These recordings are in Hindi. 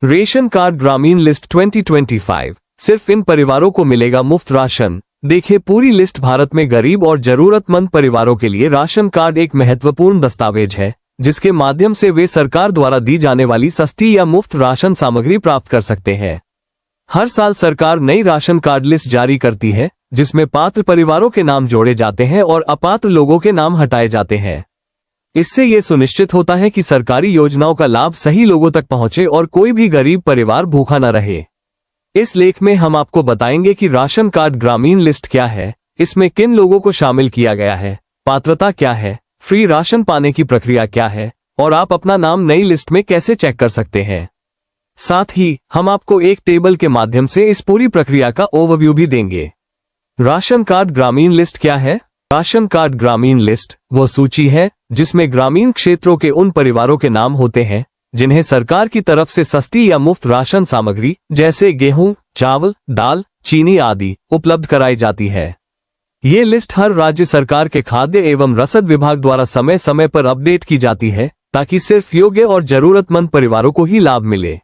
रेशन कार्ड ग्रामीण लिस्ट 2025। सिर्फ इन परिवारों को मिलेगा मुफ्त राशन। देखिए पूरी लिस्ट। भारत में गरीब और जरूरतमंद परिवारों के लिए राशन कार्ड एक महत्वपूर्ण दस्तावेज है, जिसके माध्यम से वे सरकार द्वारा दी जाने वाली सस्ती या मुफ्त राशन सामग्री प्राप्त कर सकते हैं। हर साल सरकार नई राशन कार्ड लिस्ट जारी करती है, जिसमें पात्र परिवारों के नाम जोड़े जाते हैं और अपात्र लोगों के नाम हटाए जाते हैं। इससे ये सुनिश्चित होता है कि सरकारी योजनाओं का लाभ सही लोगों तक पहुंचे और कोई भी गरीब परिवार भूखा न रहे। इस लेख में हम आपको बताएंगे कि राशन कार्ड ग्रामीण लिस्ट क्या है, इसमें किन लोगों को शामिल किया गया है, पात्रता क्या है, फ्री राशन पाने की प्रक्रिया क्या है और आप अपना नाम नई लिस्ट में कैसे चेक कर सकते हैं। साथ ही हम आपको एक टेबल के माध्यम से इस पूरी प्रक्रिया का ओवरव्यू भी देंगे। राशन कार्ड ग्रामीण लिस्ट क्या है? राशन कार्ड ग्रामीण लिस्ट वो सूची है जिसमें ग्रामीण क्षेत्रों के उन परिवारों के नाम होते हैं जिन्हें सरकार की तरफ से सस्ती या मुफ्त राशन सामग्री जैसे गेहूं, चावल, दाल, चीनी आदि उपलब्ध कराई जाती है। ये लिस्ट हर राज्य सरकार के खाद्य एवं रसद विभाग द्वारा समय समय पर अपडेट की जाती है ताकि सिर्फ योग्य और जरूरतमंद परिवारों को ही लाभ मिले।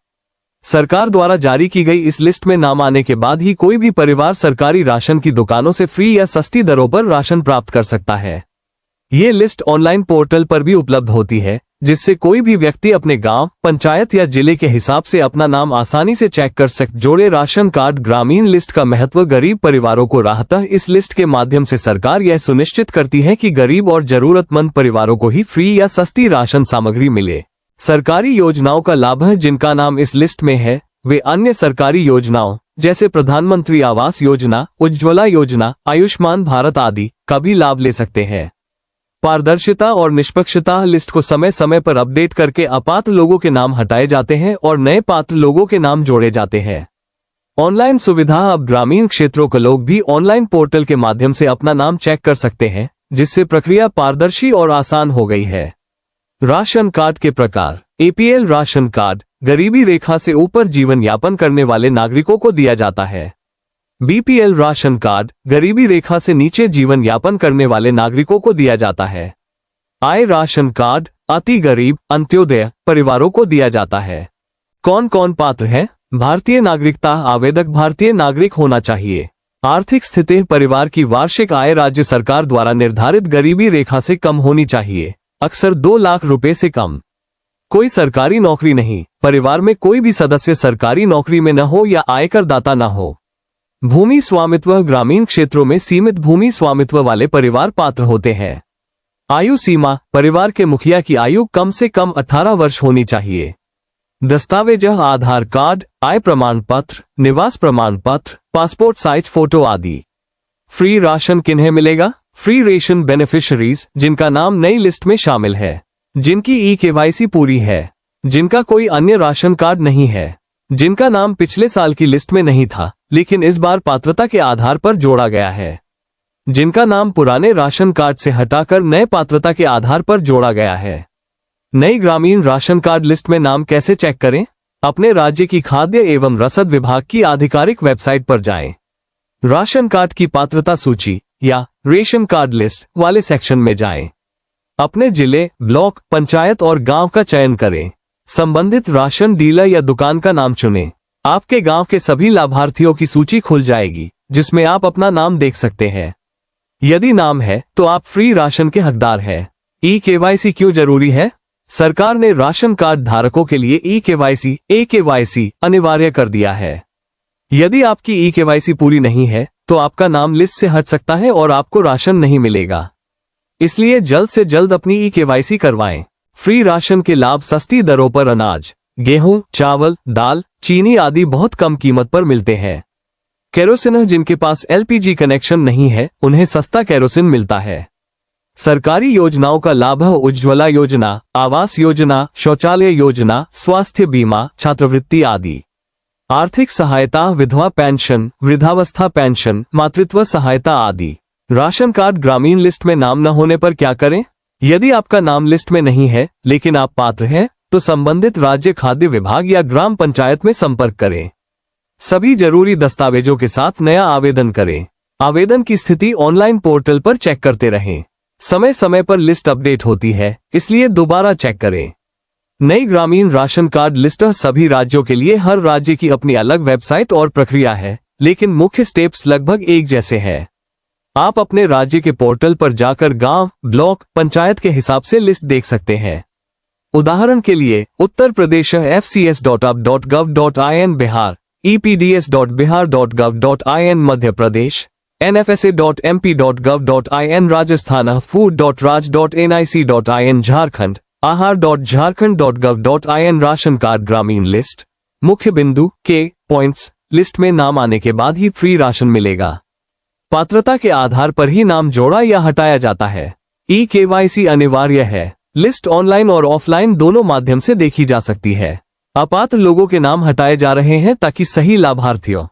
सरकार द्वारा जारी की गई इस लिस्ट में नाम आने के बाद ही कोई भी परिवार सरकारी राशन की दुकानों से फ्री या सस्ती दरों पर राशन प्राप्त कर सकता है। ये लिस्ट ऑनलाइन पोर्टल पर भी उपलब्ध होती है, जिससे कोई भी व्यक्ति अपने गांव, पंचायत या जिले के हिसाब से अपना नाम आसानी से चेक कर सकते। जोड़े राशन कार्ड ग्रामीण लिस्ट का महत्व गरीब परिवारों को राहत। इस लिस्ट के माध्यम से सरकार यह सुनिश्चित करती है कि गरीब और जरूरतमंद परिवारों को ही फ्री या सस्ती राशन सामग्री मिले। सरकारी योजनाओं का लाभ है जिनका नाम इस लिस्ट में है, वे अन्य सरकारी योजनाओं जैसे प्रधानमंत्री आवास योजना, उज्ज्वला योजना, आयुष्मान भारत आदि का भी लाभ ले सकते हैं। पारदर्शिता और निष्पक्षता। लिस्ट को समय समय पर अपडेट करके अपात्र लोगों के नाम हटाए जाते हैं और नए पात्र लोगों के नाम जोड़े जाते हैं। ऑनलाइन सुविधा। अब ग्रामीण क्षेत्रों के लोग भी ऑनलाइन पोर्टल के माध्यम से अपना नाम चेक कर सकते हैं, जिससे प्रक्रिया पारदर्शी और आसान हो गई है। राशन कार्ड के प्रकार। एपीएल राशन कार्ड गरीबी रेखा से ऊपर जीवन यापन करने वाले नागरिकों को दिया जाता है। बीपीएल राशन कार्ड गरीबी रेखा से नीचे जीवन यापन करने वाले नागरिकों को दिया जाता है। आय राशन कार्ड अति गरीब, अंत्योदय परिवारों को दिया जाता है। कौन कौन पात्र है? भारतीय नागरिकता। आवेदक भारतीय नागरिक होना चाहिए। आर्थिक स्थिति। परिवार की वार्षिक आय राज्य सरकार द्वारा निर्धारित गरीबी रेखा से कम होनी चाहिए, अक्सर 2 लाख रुपए से कम। कोई सरकारी नौकरी नहीं। परिवार में कोई भी सदस्य सरकारी नौकरी में न हो या आयकर दाता न हो। भूमि स्वामित्व। ग्रामीण क्षेत्रों में सीमित भूमि स्वामित्व वाले परिवार पात्र होते हैं। आयु सीमा। परिवार के मुखिया की आयु कम से कम 18 वर्ष होनी चाहिए। दस्तावेज। आधार कार्ड, आय प्रमाण पत्र, निवास प्रमाण पत्र, पासपोर्ट साइज फोटो आदि। फ्री राशन किन्हें मिलेगा? फ्री रेशन बेनिफिशरीज जिनका नाम नई लिस्ट में शामिल है, जिनकी ई-केवाईसी पूरी है, जिनका कोई अन्य राशन कार्ड नहीं है, जिनका नाम पिछले साल की लिस्ट में नहीं था लेकिन इस बार पात्रता के आधार पर जोड़ा गया है, जिनका नाम पुराने राशन कार्ड से हटाकर नए पात्रता के आधार पर जोड़ा गया है। नई ग्रामीण राशन कार्ड लिस्ट में नाम कैसे चेक करें? अपने राज्य की खाद्य एवं रसद विभाग की आधिकारिक वेबसाइट पर जाएं। राशन कार्ड की पात्रता सूची या रेशन कार्ड लिस्ट वाले सेक्शन में जाएं। अपने जिले, ब्लॉक, पंचायत और गांव का चयन करें। संबंधित राशन डीलर या दुकान का नाम चुनें। आपके गांव के सभी लाभार्थियों की सूची खुल जाएगी, जिसमें आप अपना नाम देख सकते हैं। यदि नाम है तो आप फ्री राशन के हकदार हैं। ई-केवाईसी क्यों जरूरी है? सरकार ने राशन कार्ड धारकों के लिए ई-केवाईसी अनिवार्य कर दिया है। यदि आपकी ई-केवाईसी पूरी नहीं है तो आपका नाम लिस्ट से हट सकता है और आपको राशन नहीं मिलेगा। इसलिए जल्द से जल्द अपनी ई-केवाईसी करवाएं। फ्री राशन के लाभ। सस्ती दरों पर अनाज, गेहूं, चावल, दाल, चीनी आदि बहुत कम कीमत पर मिलते हैं। केरोसिन। जिनके पास एलपीजी कनेक्शन नहीं है उन्हें सस्ता केरोसिन मिलता है। सरकारी योजनाओं का लाभ है। उज्ज्वला योजना, आवास योजना, शौचालय योजना, स्वास्थ्य बीमा, छात्रवृत्ति आदि। आर्थिक सहायता। विधवा पेंशन, वृद्धावस्था पेंशन, मातृत्व सहायता आदि। राशन कार्ड ग्रामीण लिस्ट में नाम न होने पर क्या करें? यदि आपका नाम लिस्ट में नहीं है लेकिन आप पात्र हैं तो संबंधित राज्य खाद्य विभाग या ग्राम पंचायत में संपर्क करें। सभी जरूरी दस्तावेजों के साथ नया आवेदन करें। आवेदन की स्थिति ऑनलाइन पोर्टल पर चेक करते रहें। समय समय पर लिस्ट अपडेट होती है, इसलिए दोबारा चेक करें। नई ग्रामीण राशन कार्ड लिस्ट सभी राज्यों के लिए हर राज्य की अपनी अलग वेबसाइट और प्रक्रिया है, लेकिन मुख्य स्टेप्स लगभग एक जैसे हैं। आप अपने राज्य के पोर्टल पर जाकर गांव, ब्लॉक, पंचायत के हिसाब से लिस्ट देख सकते हैं। उदाहरण के लिए Uttar Pradesh fcs.up.gov.in Bihar, epds.bihar.gov.in Madhya Pradesh, nfsa.mp.gov.in Rajasthan, food.raj.nic.in Jharkhand, ahar.jharkhand.gov.in ration card ग्रामीण लिस्ट। मुख्य बिंदु के पॉइंट्स, लिस्ट में नाम आने के बाद ही फ्री राशन मिलेगा। पात्रता के आधार पर ही नाम जोड़ा या हटाया जाता है। KYC अनिवार्य है। लिस्ट ऑनलाइन और ऑफलाइन दोनों माध्यम से देखी जा सकती है। अपात्र लोगों के नाम हटाए जा रहे हैं ताकि सही लाभार्थियों